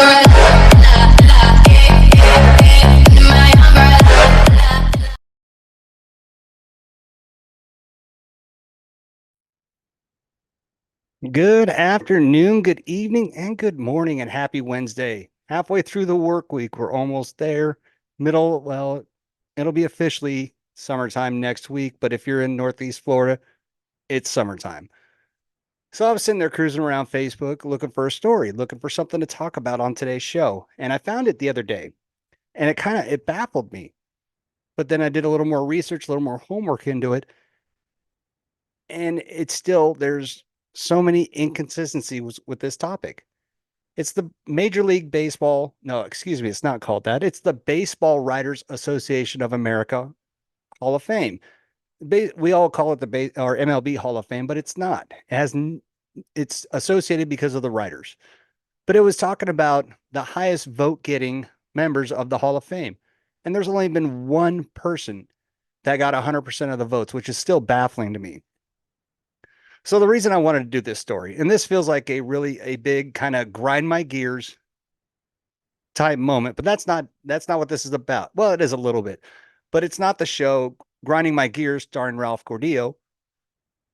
Good afternoon, good evening, and good morning, and happy Wednesday. Halfway through the work week, we're almost there. Well, it'll be officially summertime next week, but if you're in Northeast Florida, it's summertime. So I was sitting there cruising around Facebook looking for a story, looking for something to talk about on today's show. And I found it the other day, and it baffled me. But then I did a little more research, a little more homework into it, and there's so many inconsistencies with this topic. It's the Major League Baseball. No, excuse me. It's not called that. It's the Baseball Writers Association of America Hall of Fame. We all call it the or MLB Hall of Fame, but it's not. It's associated because of the writers. But it was talking about the highest vote getting members of the Hall of Fame. And there's only been one person that got 100% of the votes, which is still baffling to me. So the reason I wanted to do this story, and this feels like a big kind of grind my gears type moment, but that's not what this is about. Well, it is a little bit, but it's not the show Grinding My Gears starring Ralph Cordillo,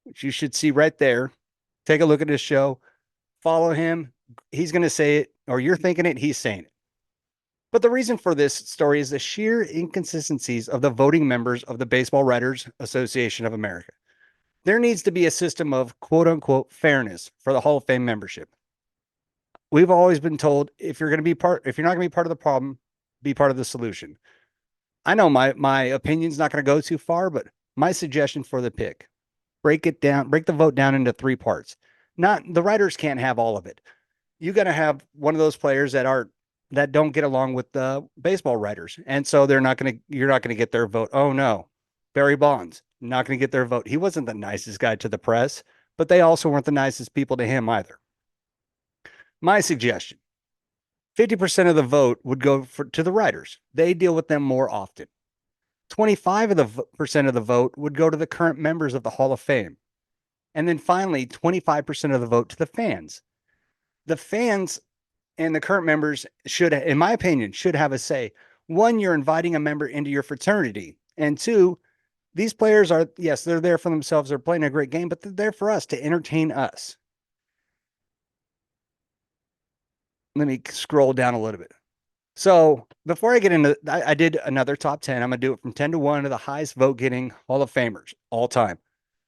which you should see right there. Take a look at his show, follow him. He's going to say it, or you're thinking it, he's saying it. But the reason for this story is the sheer inconsistencies of the voting members of the Baseball Writers Association of America. There needs to be a system of quote unquote fairness for the Hall of Fame membership. We've always been told if you're not going to be part of the problem, be part of the solution. I know my opinion's not going to go too far, but my suggestion for the pick, break the vote down into three parts. Not the writers can't have all of it. You got to have one of those players that don't get along with the baseball writers, and so you're not going to get their vote. Oh no, Barry Bonds not going to get their vote. He wasn't the nicest guy to the press, but they also weren't the nicest people to him either. My suggestion: 50% of the vote would go to the writers. They deal with them more often. 25% of the vote would go to the current members of the Hall of Fame. And then finally, 25% of the vote to the fans. The fans and the current members should, in my opinion, should have a say. One, you're inviting a member into your fraternity. And two, these players are, yes, they're there for themselves. They're playing a great game, but they're there for us to entertain us. Let me scroll down a little bit. So before I get into, I did another top 10. I'm going to do it from 10 to 1 of the highest vote getting Hall of Famers all time.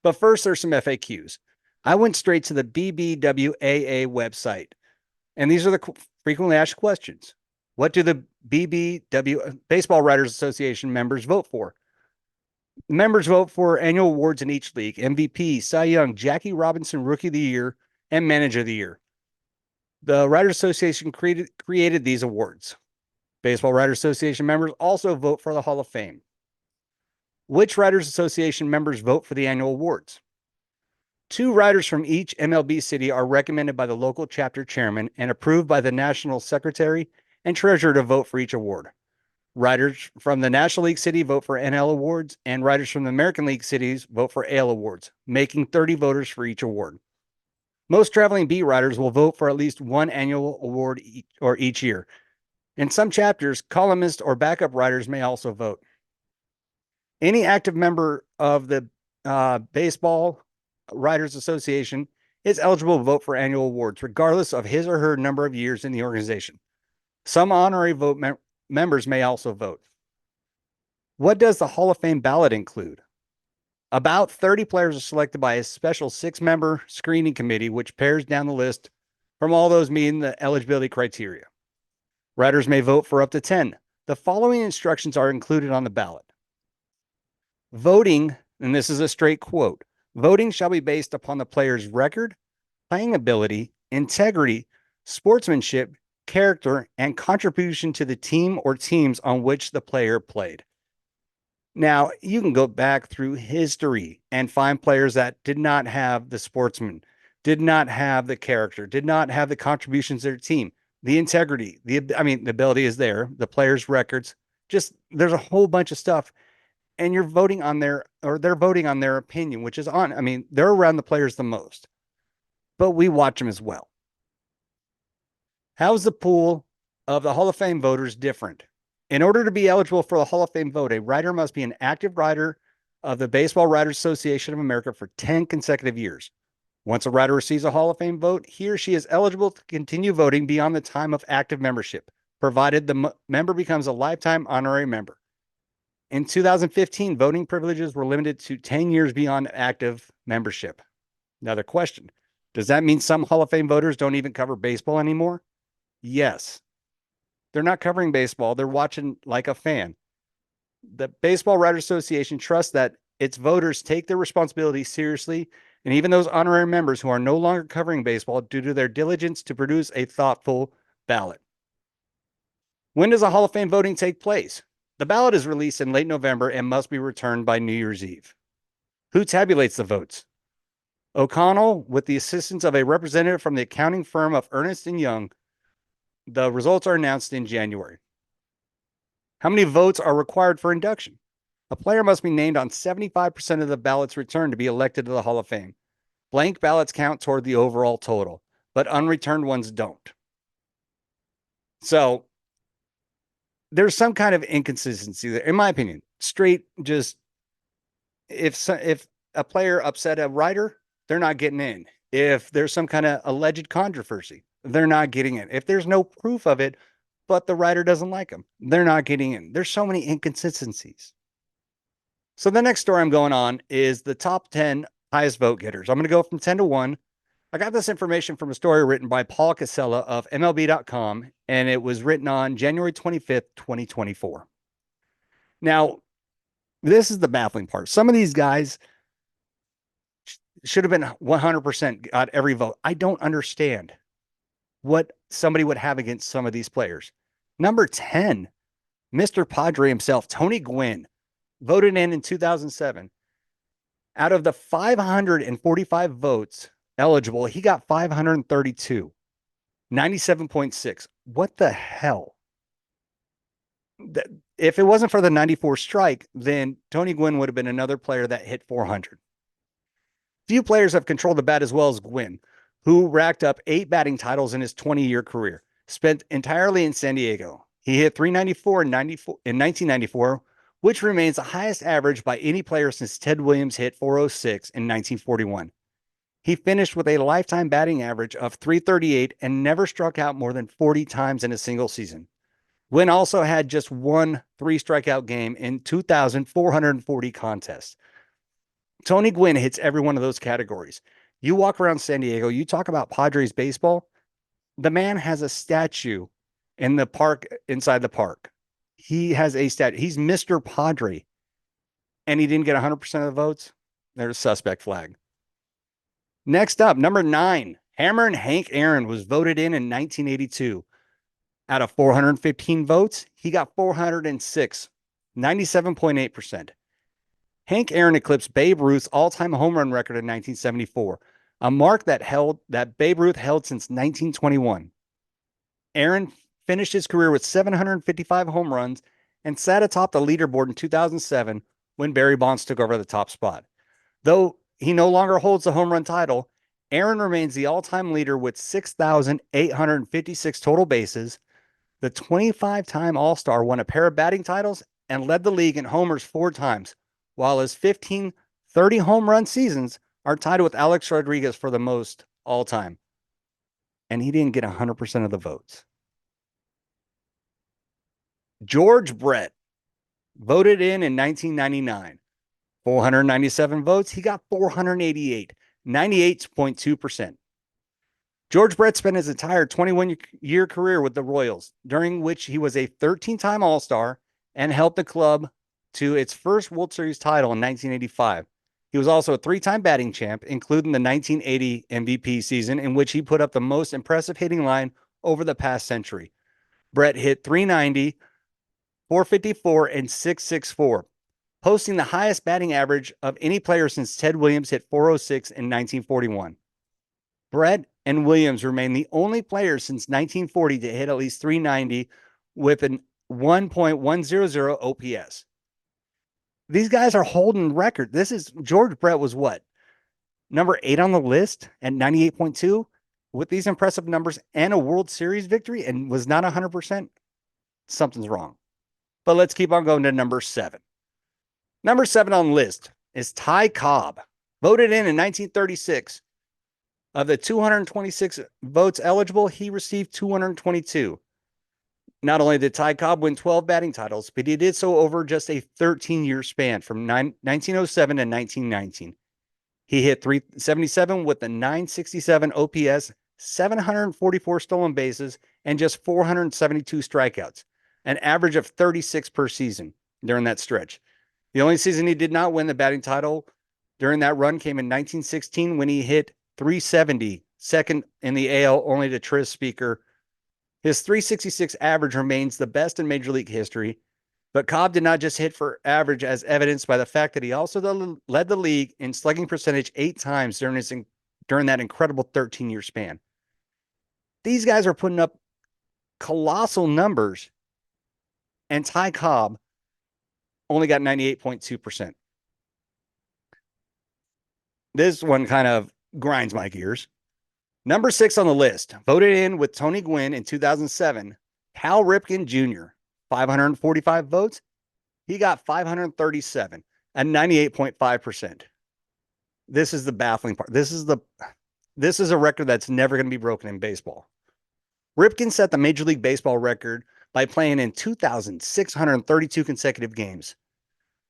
But first, there's some FAQs. I went straight to the BBWAA website. And these are the frequently asked questions. What do the Baseball Writers Association members vote for? The members vote for annual awards in each league: MVP, Cy Young, Jackie Robinson Rookie of the Year, and Manager of the Year. The Writers Association created these awards. Baseball Writers Association members also vote for the Hall of Fame. Which Writers Association members vote for the annual awards? 2 writers from each MLB city are recommended by the local chapter chairman and approved by the national secretary and treasurer to vote for each award. Writers from the National League City vote for NL awards, and writers from the American League cities vote for AL awards, making 30 voters for each award. Most traveling beat writers will vote for at least one annual award each year. In some chapters, columnists or backup writers may also vote. Any active member of the Baseball Writers Association is eligible to vote for annual awards, regardless of his or her number of years in the organization. Some honorary vote members may also vote. What does the Hall of Fame ballot include? About 30 players are selected by a special 6-member screening committee, which pairs down the list from all those meeting the eligibility criteria. Writers may vote for up to 10. The following instructions are included on the ballot. Voting, and this is a straight quote, voting shall be based upon the player's record, playing ability, integrity, sportsmanship, character, and contribution to the team or teams on which the player played. Now, you can go back through history and find players that did not have the sportsman, did not have the character, did not have the contributions to their team, the integrity, the ability is there, the players' records, just there's a whole bunch of stuff. And they're voting on their opinion, which is they're around the players the most, but we watch them as well. How's the pool of the Hall of Fame voters different. In order to be eligible for the Hall of Fame vote, a writer must be an active writer of the Baseball Writers Association of America for 10 consecutive years. Once a writer receives a Hall of Fame vote, he or she is eligible to continue voting beyond the time of active membership, provided the member becomes a lifetime honorary member. In 2015, voting privileges were limited to 10 years beyond active membership. Another question. Does that mean some Hall of Fame voters don't even cover baseball anymore? Yes. They're not covering baseball. They're watching like a fan. The Baseball Writers Association trusts that its voters take their responsibility seriously, and even those honorary members who are no longer covering baseball due to their diligence to produce a thoughtful ballot. When does a Hall of Fame voting take place? The ballot is released in late November and must be returned by New Year's Eve. Who tabulates the votes? O'Connell, with the assistance of a representative from the accounting firm of Ernst & Young. The results are announced in January. How many votes are required for induction? A player must be named on 75% of the ballots returned to be elected to the Hall of Fame. Blank ballots count toward the overall total, but unreturned ones don't. So there's some kind of inconsistency there, in my opinion. Straight, just if a player upset a writer, they're not getting in. If there's some kind of alleged controversy, they're not getting in. If there's no proof of it, but the writer doesn't like them, they're not getting in. There's so many inconsistencies. So the next story I'm going on is the top 10 highest vote getters. I'm going to go from 10 to 1. I got this information from a story written by Paul Casella of MLB.com, and it was written on January 25th, 2024. Now, this is the baffling part. Some of these guys should have been 100% got every vote. I don't understand what somebody would have against some of these players. Number 10, Mr. Padre himself, Tony Gwynn, voted in 2007. Out of the 545 votes eligible, he got 532, 97.6. What the hell? If it wasn't for the 94 strike, then Tony Gwynn would have been another player that hit 400. Few players have controlled the bat as well as Gwynn, who racked up 8 batting titles in his 20-year career, spent entirely in San Diego. He hit 394 in 1994, which remains the highest average by any player since Ted Williams hit 406 in 1941. He finished with a lifetime batting average of 338 and never struck out more than 40 times in a single season. Gwynn also had just one 3-strikeout game in 2,440 contests. Tony Gwynn hits every one of those categories. You walk around San Diego, you talk about Padres baseball, the man has a statue in the park, inside the park. He has a statue. He's Mr. Padre, and he didn't get 100% of the votes. There's a suspect flag. Next up, number 9, Hammerin' Hank Aaron was voted in 1982. Out of 415 votes, he got 406, 97.8%. Hank Aaron eclipsed Babe Ruth's all-time home run record in 1974, a mark that Babe Ruth held since 1921. Aaron finished his career with 755 home runs and sat atop the leaderboard in 2007 when Barry Bonds took over the top spot. Though he no longer holds the home run title, Aaron remains the all-time leader with 6,856 total bases. The 25-time All-Star won a pair of batting titles and led the league in homers 4 times, while his 15 30-home run seasons are tied with Alex Rodriguez for the most all-time. And he didn't get 100% of the votes. George Brett voted in 1999. 497 votes. He got 488, 98.2%. George Brett spent his entire 21-year career with the Royals, during which he was a 13-time All-Star and helped the club to its first World Series title in 1985. He was also a 3-time batting champ, including the 1980 MVP season, in which he put up the most impressive hitting line over the past century. Brett hit 390, 454, and 664, posting the highest batting average of any player since Ted Williams hit 406 in 1941. Brett and Williams remain the only players since 1940 to hit at least 390 with an 1.100 OPS. These guys are holding record. George Brett was what? Number 8 on the list at 98.2. with these impressive numbers and a World Series victory and was not 100%, something's wrong. But let's keep on going to number 7. Number 7 on the list is Ty Cobb, voted in 1936. Of the 226 votes eligible, he received 222. Not only did Ty Cobb win 12 batting titles, but he did so over just a 13-year span from 1907 to 1919. He hit 377 with a 967 OPS, 744 stolen bases, and just 472 strikeouts, an average of 36 per season during that stretch. The only season he did not win the batting title during that run came in 1916 when he hit 370, second in the AL only to Tris Speaker. His 366 average remains the best in Major League history, but Cobb did not just hit for average, as evidenced by the fact that he also led the league in slugging percentage 8 times during that incredible 13-year span. These guys are putting up colossal numbers, and Ty Cobb only got 98.2%. This one kind of grinds my gears. Number 6 on the list, voted in with Tony Gwynn in 2007, Cal Ripken Jr., 545 votes. He got 537 at 98.5%. This is the baffling part. This is a record that's never going to be broken in baseball. Ripken set the Major League Baseball record by playing in 2,632 consecutive games.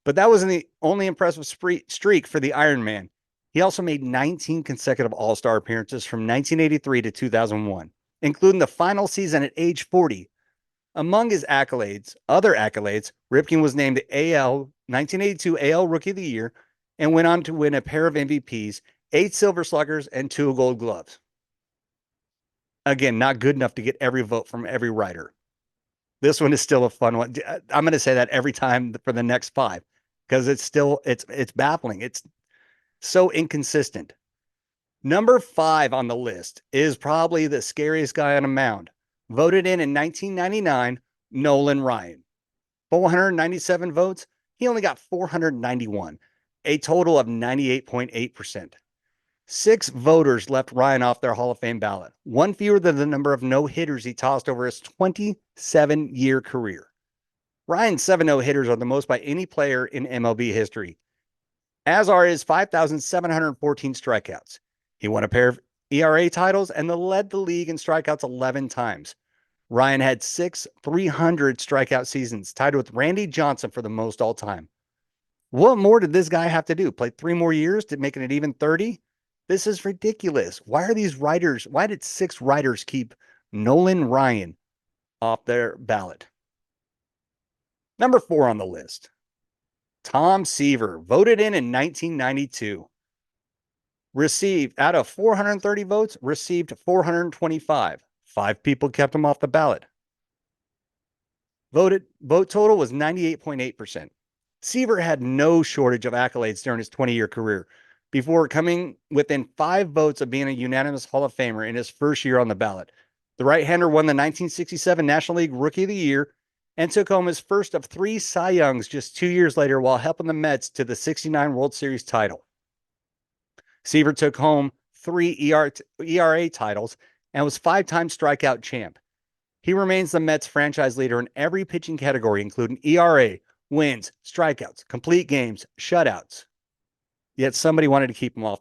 But that wasn't the only impressive streak for the Iron Man. He also made 19 consecutive All-Star appearances from 1983 to 2001, including the final season at age 40. Among his other accolades, Ripken was named the 1982 AL Rookie of the Year and went on to win a pair of MVPs, 8 Silver Sluggers, and 2 Gold Gloves. Again, not good enough to get every vote from every writer. This one is still a fun one. I'm going to say that every time for the next 5 because it's baffling. It's so inconsistent. Number 5 on the list is probably the scariest guy on a mound. Voted in 1999, Nolan Ryan. 497 votes. He only got 491, a total of 98.8%. 6 voters left Ryan off their Hall of Fame ballot, one fewer than the number of no-hitters he tossed over his 27-year career. Ryan's 7 no-hitters are the most by any player in MLB history, as are his 5,714 strikeouts. He won a pair of ERA titles and led the league in strikeouts 11 times. Ryan had 6 300 strikeout seasons, tied with Randy Johnson for the most all time. What more did this guy have to do? Play 3 more years to make it even 30? This is ridiculous. Why did 6 writers keep Nolan Ryan off their ballot? Number 4 on the list, Tom Seaver, voted in 1992. Received, out of 430 votes, received 425. 5 people kept him off the ballot. Vote total was 98.8%. Seaver had no shortage of accolades during his 20-year career, before coming within 5 votes of being a unanimous Hall of Famer in his first year on the ballot. The right-hander won the 1967 National League Rookie of the Year and took home his first of 3 Cy Youngs just 2 years later while helping the Mets to the '69 World Series title. Seaver took home 3 ERA titles and was 5-time strikeout champ. He remains the Mets franchise leader in every pitching category, including ERA, wins, strikeouts, complete games, shutouts. Yet somebody wanted to keep him off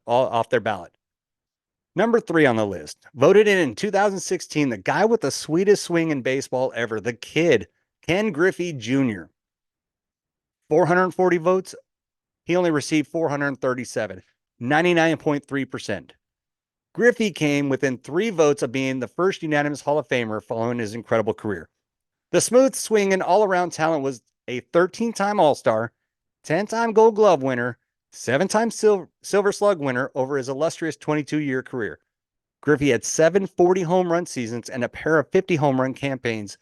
off their ballot. Number 3 on the list, voted in 2016, the guy with the sweetest swing in baseball ever, the kid, Ken Griffey Jr. 440 votes. He only received 437, 99.3%. Griffey came within 3 votes of being the first unanimous Hall of Famer following his incredible career. The smooth swing and all-around talent was a 13-time All-Star, 10-time Gold Glove winner, 7-time Silver Slug winner over his illustrious 22-year career. Griffey had 7 40 home run seasons and a pair of 50 home run campaigns,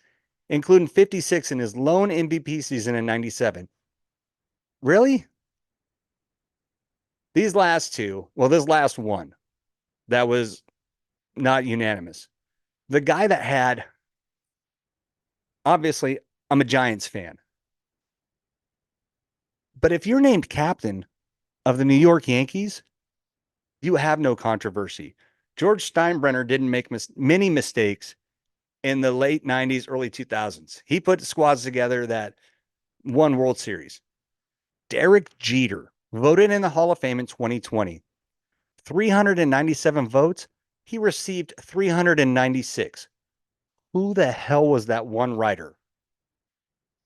including 56 in his lone MVP season in '97. Really? This last one, that was not unanimous. The guy that had, obviously, I'm a Giants fan. But if you're named captain of the New York Yankees, you have no controversy. George Steinbrenner didn't make many mistakes in the late 90s, early 2000s. He put squads together that won World Series. Derek Jeter, voted in the Hall of Fame in 2020. 397 votes. He received 396. Who the hell was that one writer?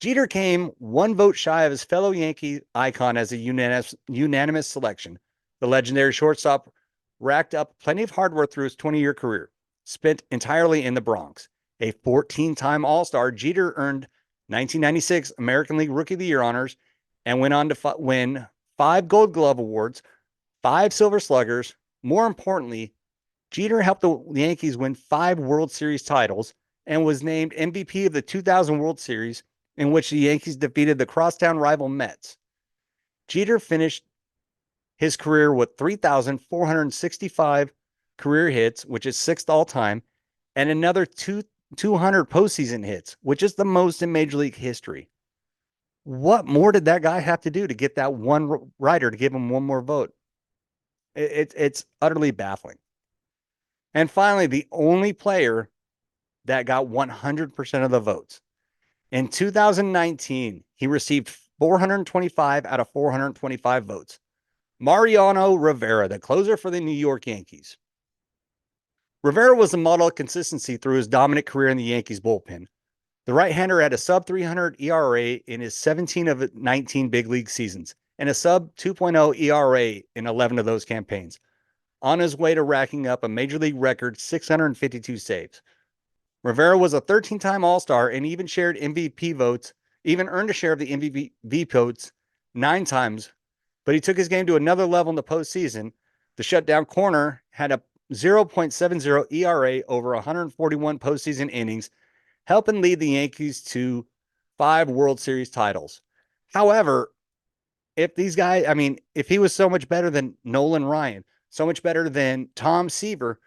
Jeter came one vote shy of his fellow Yankee icon as a unanimous selection. The legendary shortstop racked up plenty of hard work through his 20-year career, spent entirely in the Bronx. A 14-time All-Star, Jeter earned 1996 American League Rookie of the Year honors and went on to win 5 Gold Glove awards, 5 Silver Sluggers. More importantly, Jeter helped the Yankees win 5 World Series titles and was named MVP of the 2000 World Series, in which the Yankees defeated the crosstown rival Mets. Jeter finished his career with 3,465 career hits, which is 6th all time, and another 200 postseason hits, which is the most in Major League history. What more did that guy have to do to get that one writer to give him one more vote? It's utterly baffling. And finally, the only player that got 100% of the votes. In 2019, he received 425 out of 425 votes. Mariano Rivera, the closer for the New York Yankees. Rivera was a model of consistency through his dominant career in the Yankees bullpen. The right-hander had a sub-300 ERA in his 17 of 19 big league seasons and a sub-2.0 ERA in 11 of those campaigns, on his way to racking up a Major League record 652 saves. Rivera was a 13-time All-Star and even shared MVP votes, even earned a share of the MVP votes 9 times, but he took his game to another level in the postseason. The shutdown corner had a 0.70 ERA over 141 postseason innings, helping lead the Yankees to 5 World Series titles. However, if he was so much better than Nolan Ryan, so much better than Tom Seaver,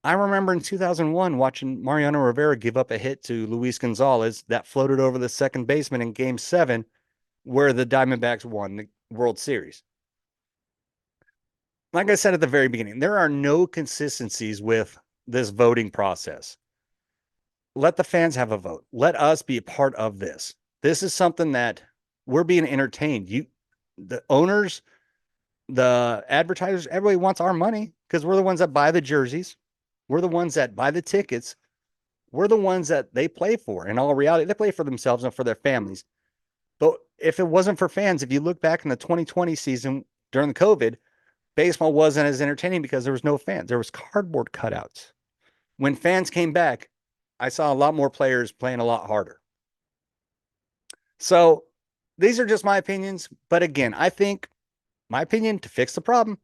I remember in 2001 watching Mariano Rivera give up a hit to Luis Gonzalez that floated over the second baseman in Game 7, where the Diamondbacks won the World Series. Like I said at the very beginning, there are no consistencies with this voting process. Let the fans have a vote. Let us be a part of this. This is something that we're being entertained. The owners, the advertisers, everybody wants our money because we're the ones that buy the jerseys. We're the ones that buy the tickets. We're the ones that they play for. In all reality, they play for themselves and for their families. But if it wasn't for fans, if you look back in the 2020 season during the COVID, baseball wasn't as entertaining because there was no fans. There was cardboard cutouts. When fans came back, I saw a lot more players playing a lot harder. So these are just my opinions. But again, I think my opinion to fix the problem,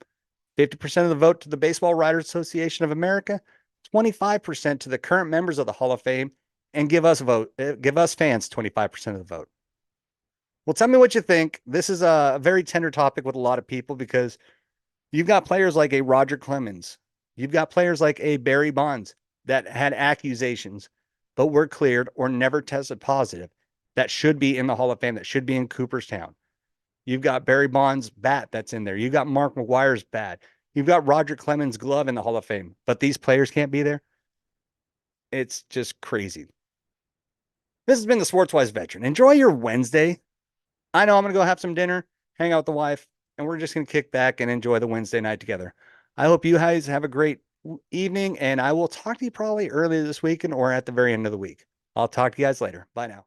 50% of the vote to the Baseball Writers Association of America, 25% to the current members of the Hall of Fame, and give us fans 25% of the vote. Well, tell me what you think. This is a very tender topic with a lot of people because you've got players like a Roger Clemens. You've got players like a Barry Bonds that had accusations, but were cleared or never tested positive, that should be in the Hall of Fame, that should be in Cooperstown. You've got Barry Bonds' bat that's in there. You've got Mark McGwire's bat. You've got Roger Clemens' glove in the Hall of Fame, but these players can't be there. It's just crazy. This has been the Sportswise Veteran. Enjoy your Wednesday. I know I'm going to go have some dinner, hang out with the wife, and we're just going to kick back and enjoy the Wednesday night together. I hope you guys have a great evening, and I will talk to you probably early this weekend or at the very end of the week. I'll talk to you guys later. Bye now.